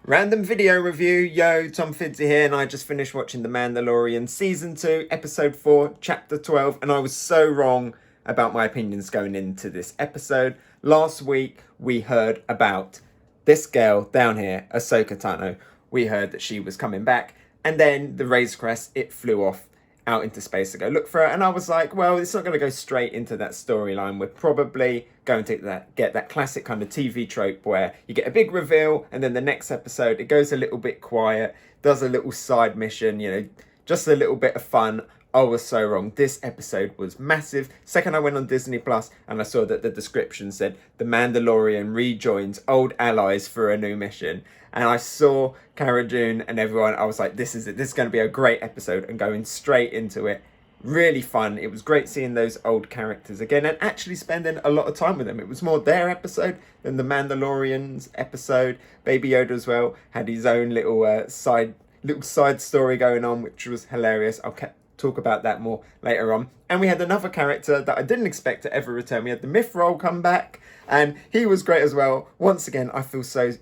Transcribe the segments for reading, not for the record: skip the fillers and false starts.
Random video review. Yo, Tom Fiddzy here, and I just finished watching The Mandalorian Season 2, Episode 4, Chapter 12, and I was so wrong about my opinions going into this episode. Last week, we heard about this girl down here, Ahsoka Tano. We heard that she was coming back, and then the Razor Crest, it flew off out into space to go look for her, and I was like, well, it's not going to go straight into that storyline. We're probably going to get that classic kind of TV trope where you get a big reveal and then the next episode it goes a little bit quiet, does a little side mission, just a little bit of fun. I was so wrong. This episode was massive. Second, I went on Disney Plus and I saw that the description said The Mandalorian rejoins old allies for a new mission. And I saw Cara Dune and everyone. I was like, this is it. This is going to be a great episode, and going straight into it. Really fun. It was great seeing those old characters again and actually spending a lot of time with them. It was more their episode than the Mandalorian's episode. Baby Yoda as well had his own little side story going on, which was hilarious. I'll talk about that more later on. And we had another character that I didn't expect to ever return. We had the Mythrol come back, and he was great as well. Once again, I feel so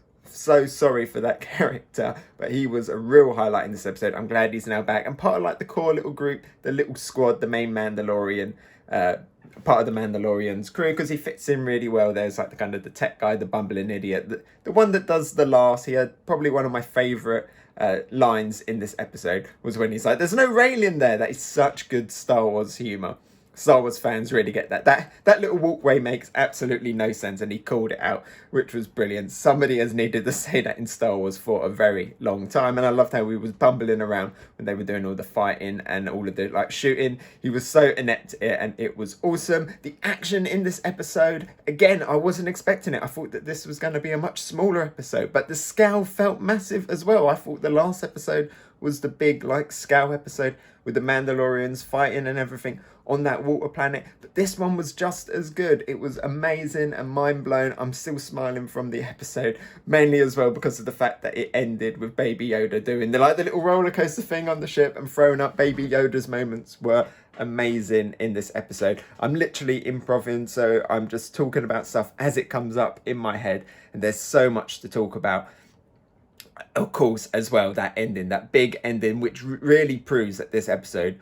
sorry for that character, but he was a real highlight in this episode. I'm glad he's now back and part of like the core little group, the little squad, the main Mandalorian, part of the Mandalorian's crew, because he fits in really well. There's like the kind of the tech guy, the bumbling idiot, the one that does the last. He had probably one of my favorite lines in this episode was when he's like, there's no railing there. That is such good Star Wars humor. Star Wars fans really get that. That little walkway makes absolutely no sense, and he called it out, which was brilliant. Somebody has needed to say that in Star Wars for a very long time, and I loved how he was bumbling around when they were doing all the fighting and all of the like shooting. He was so inept at it, and it was awesome. The action in this episode, again, I wasn't expecting it. I thought that this was going to be a much smaller episode, but the scale felt massive as well. I thought the last episode was the big like scale episode with the Mandalorians fighting and everything on that water planet, but this one was just as good. It was amazing and mind blown. I'm still smiling from the episode, mainly as well because of the fact that it ended with Baby Yoda doing the little roller coaster thing on the ship and throwing up. Baby Yoda's moments were amazing in this episode. I'm literally improving, so I'm just talking about stuff as it comes up in my head, and there's so much to talk about. Of course, as well, that ending, that big ending, which really proves that this episode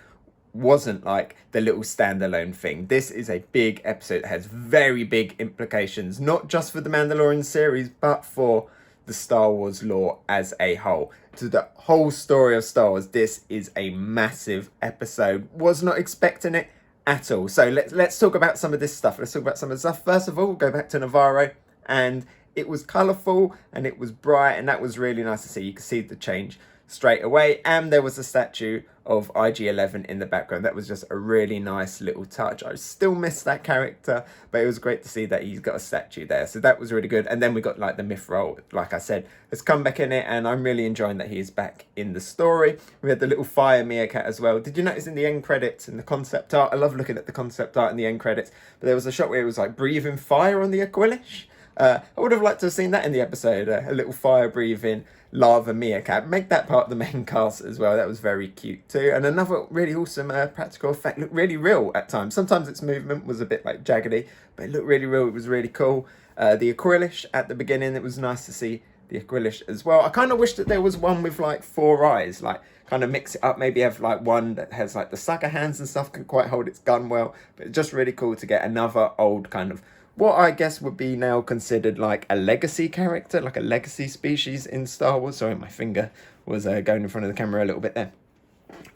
wasn't like the little standalone thing. This is a big episode that has very big implications, not just for the Mandalorian series, but for the Star Wars lore as a whole. To the whole story of Star Wars, this is a massive episode. Was not expecting it at all. So let's talk about some of this stuff. Let's talk about some of the stuff. First of all, we'll go back to Navarro, and it was colourful and it was bright, and that was really nice to see. You could see the change straight away, and there was a statue of IG-11 in the background. That was just a really nice little touch. I still miss that character, but it was great to see that he's got a statue there, so that was really good. And then we got like the Mythrol, like I said, has come back in it, and I'm really enjoying that he's back in the story. We had the little fire meerkat as well. Did you notice in the end credits, in the concept art, I love looking at the concept art in the end credits, but there was a shot where it was like breathing fire on the Aquilish. I would have liked to have seen that in the episode, a little fire-breathing lava meerkat. Make that part of the main cast as well. That was very cute too. And another really awesome practical effect. Looked really real at times. Sometimes its movement was a bit like jaggedy, but it looked really real. It was really cool. The Aquilish at the beginning, it was nice to see the Aquilish as well. I kind of wish that there was one with like 4 eyes, like kind of mix it up, maybe have like one that has like the sucker hands and stuff, can quite hold its gun well, but it's just really cool to get another old kind of what I guess would be now considered like a legacy character, like a legacy species in Star Wars. Sorry, my finger was going in front of the camera a little bit there.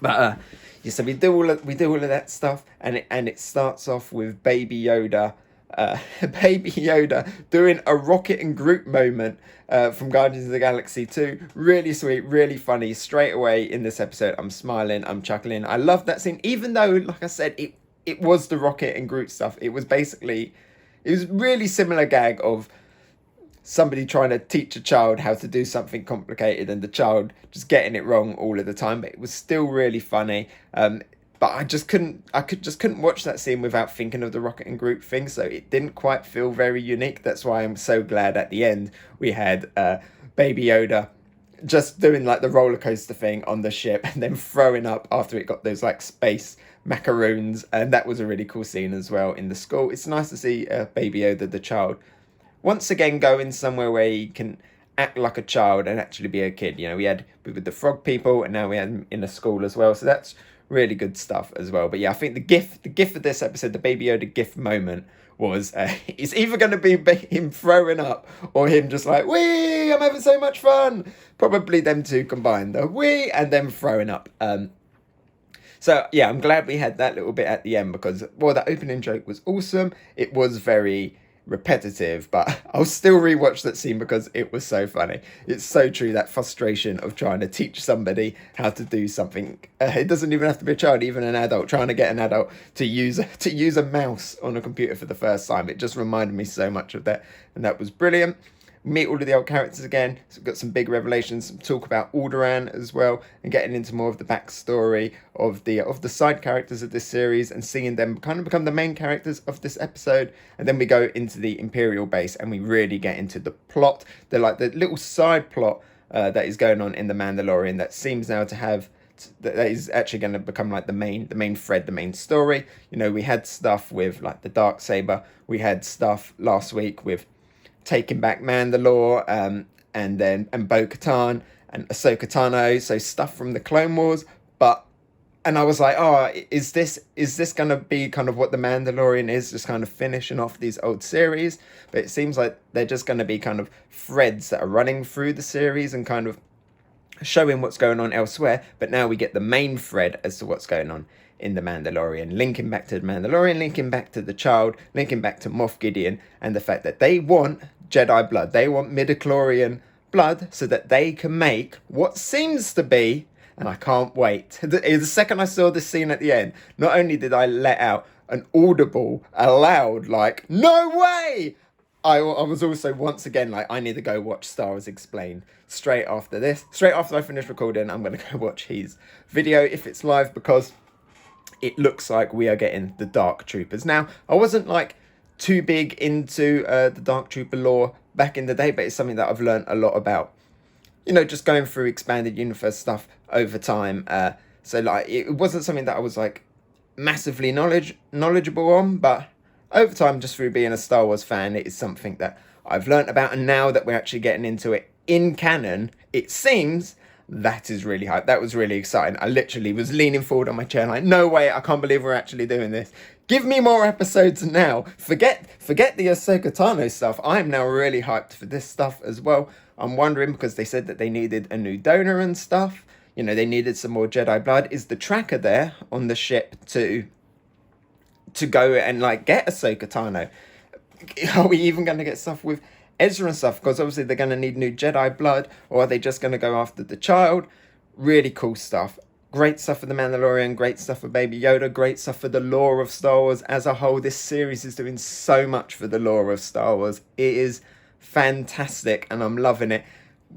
But yeah, so we do all of that stuff, and it starts off with Baby Yoda, Baby Yoda doing a Rocket and Groot moment from Guardians of the Galaxy 2. Really sweet, really funny. Straight away in this episode, I'm smiling, I'm chuckling. I love that scene, even though, like I said, it was the Rocket and Groot stuff. It was really similar gag of somebody trying to teach a child how to do something complicated and the child just getting it wrong all of the time, but it was still really funny. But I just couldn't watch that scene without thinking of the Rocket and Groot thing, so it didn't quite feel very unique. That's why I'm so glad at the end we had Baby Yoda just doing like the roller coaster thing on the ship and then throwing up after it got those like space macaroons, and that was a really cool scene as well in the school. It's nice to see Baby Yoda, the child, once again going somewhere where he can act like a child and actually be a kid. You know, we had with the frog people, and now we had him in a school as well. So that's really good stuff as well. But yeah, I think the gif of this episode, the Baby Yoda gif moment, was it's either going to be him throwing up or him just like, wee, I'm having so much fun. Probably them two combined, the wee and them throwing up. So yeah, I'm glad we had that little bit at the end, because while that opening joke was awesome, it was very repetitive, but I'll still rewatch that scene because it was so funny. It's so true, that frustration of trying to teach somebody how to do something. It doesn't even have to be a child, even an adult, trying to get an adult to use a mouse on a computer for the first time. It just reminded me so much of that, and that was brilliant. Meet all of the old characters again. So we've got some big revelations, some talk about Alderaan as well, and getting into more of the backstory of the side characters of this series, and seeing them kind of become the main characters of this episode. And then we go into the Imperial base, and we really get into the plot. The little side plot that is going on in the Mandalorian, that seems now to have, that is actually going to become like the main thread, the main story. You know, we had stuff with like the Darksaber. We had stuff last week with taking back Mandalore, and Bo-Katan and Ahsoka Tano, so stuff from the Clone Wars. And I was like, oh, is this going to be kind of what the Mandalorian is, just kind of finishing off these old series? But it seems like they're just going to be kind of threads that are running through the series and kind of showing what's going on elsewhere. But now we get the main thread as to what's going on in the Mandalorian, linking back to the Mandalorian, linking back to the child, linking back to Moff Gideon, and the fact that they want Jedi blood, they want midichlorian blood, so that they can make what seems to be, and I can't wait. The second I saw this scene at the end, not only did I let out an audible, a loud, like, no way! I was also once again like, I need to go watch Star Wars Explained straight after this. Straight after I finish recording, I'm going to go watch his video if it's live, because it looks like we are getting the Dark Troopers. Now, I wasn't like too big into the Dark Trooper lore back in the day, but it's something that I've learned a lot about, you know, just going through expanded universe stuff over time. So like, it wasn't something that I was like massively knowledgeable on, but over time, just through being a Star Wars fan, it is something that I've learned about. And now that we're actually getting into it in canon, it seems that is really hype. That was really exciting. I literally was leaning forward on my chair like, no way, I can't believe we're actually doing this. Give me more episodes now. Forget the Ahsoka Tano stuff. I'm now really hyped for this stuff as well. I'm wondering, because they said that they needed a new donor and stuff. You know, they needed some more Jedi blood. Is the tracker there on the ship to go and like get Ahsoka Tano? Are we even going to get stuff with Ezra and stuff? Because obviously they're going to need new Jedi blood, or are they just going to go after the child? Really cool stuff. Great stuff for The Mandalorian, great stuff for Baby Yoda, great stuff for the lore of Star Wars as a whole. This series is doing so much for the lore of Star Wars. It is fantastic, and I'm loving it.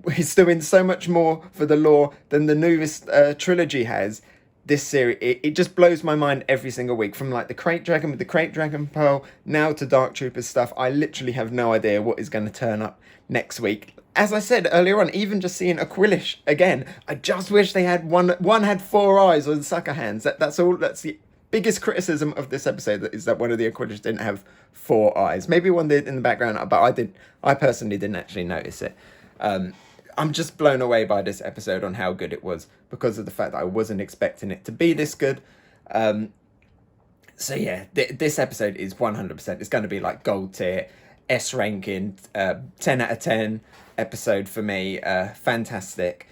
It's doing so much more for the lore than the newest trilogy has. This series, it just blows my mind every single week. From like the Crate Dragon with the Crate Dragon Pearl, now to Dark Troopers stuff. I literally have no idea what is going to turn up next week. As I said earlier on, even just seeing Aquilish again, I just wish they had one had 4 eyes on sucker hands. That's all. That's the biggest criticism of this episode, is that one of the Aquilish didn't have 4 eyes. Maybe one did in the background, but I personally didn't actually notice it. I'm just blown away by this episode on how good it was, because of the fact that I wasn't expecting it to be this good. So yeah, this episode is 100%. It's going to be like gold tier, S ranking, 10 out of 10 episode for me. Fantastic.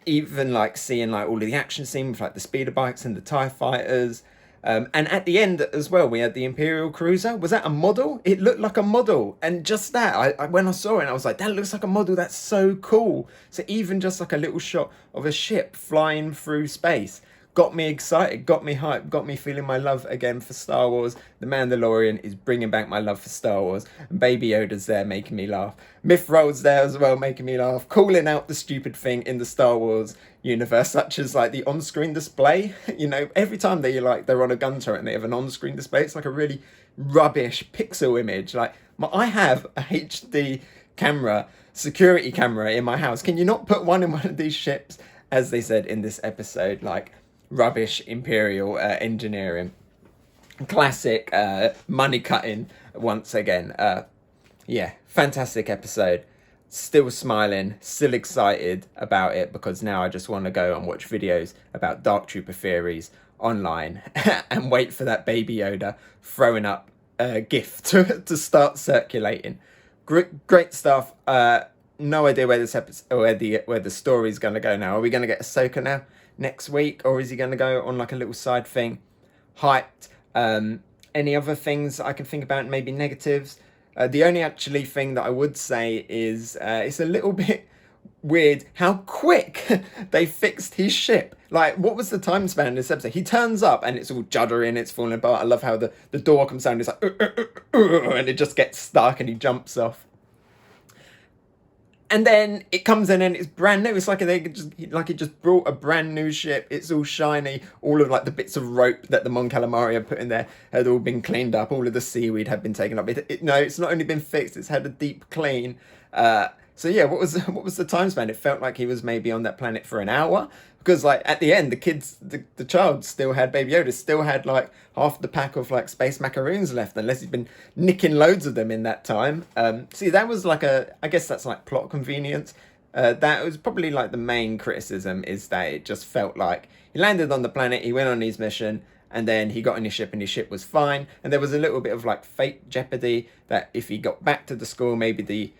Even like seeing like all of the action scenes with like the speeder bikes and the TIE fighters. And at the end as well, we had the Imperial Cruiser. Was that a model? It looked like a model. And just that, I when I saw it, I was like, that looks like a model. That's so cool. So even just like a little shot of a ship flying through space got me excited, got me hyped, got me feeling my love again for Star Wars. The Mandalorian is bringing back my love for Star Wars. And Baby Yoda's there making me laugh. Mythrol's there as well making me laugh. Calling out the stupid thing in the Star Wars universe, such as like the on-screen display. You know, every time they're on a gun turret and they have an on-screen display, it's like a really rubbish pixel image. Like, I have a HD camera, security camera in my house. Can you not put one in one of these ships? As they said in this episode, like, rubbish Imperial engineering. Classic money cutting once again. Yeah, fantastic episode. still smiling, still excited about it, because now I just want to go and watch videos about Dark Trooper theories online and wait for that Baby Yoda throwing up a GIF to start circulating. Great stuff. No idea where this episode, where the story's going to go now. Are we going to get Ahsoka now next week, or is he going to go on like a little side thing? Hyped. Any other things I can think about, maybe negatives? The only actually thing that I would say is it's a little bit weird how quick they fixed his ship. Like, what was the time span in this episode? He turns up and it's all juddering, it's falling apart. I love how the door comes down, it's like and it just gets stuck and he jumps off. And then it comes in and it's brand new. It's like it just brought a brand new ship. It's all shiny. All of like the bits of rope that the Mon Calamari had put in there had all been cleaned up. All of the seaweed had been taken up. No, it's not only been fixed. It's had a deep clean. So yeah, what was the time span? It felt like he was maybe on that planet for an hour, because like at the end, the child still had, Baby Yoda still had like half the pack of like space macaroons left, unless he's been nicking loads of them in that time. See, that was like I guess that's like plot convenience. That was probably like the main criticism, is that it just felt like he landed on the planet, he went on his mission, and then he got in his ship and his ship was fine. And there was a little bit of like fate jeopardy that if he got back to the school, maybe the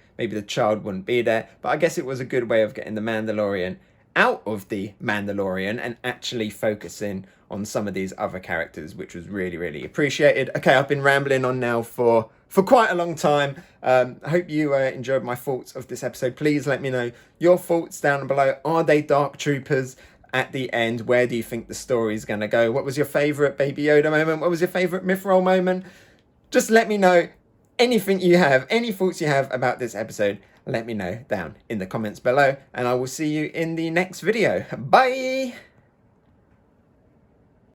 child wouldn't be there. But I guess it was a good way of getting the Mandalorian out of the Mandalorian and actually focusing on some of these other characters, which was really, really appreciated. Okay, I've been rambling on now for quite a long time. I hope you enjoyed my thoughts of this episode. Please let me know your thoughts down below. Are they Dark Troopers at the end? Where do you think the story is going to go? What was your favourite Baby Yoda moment? What was your favourite Mythrol moment? Just let me know. Anything you have, any thoughts you have about this episode, let me know down in the comments below, and I will see you in the next video. Bye!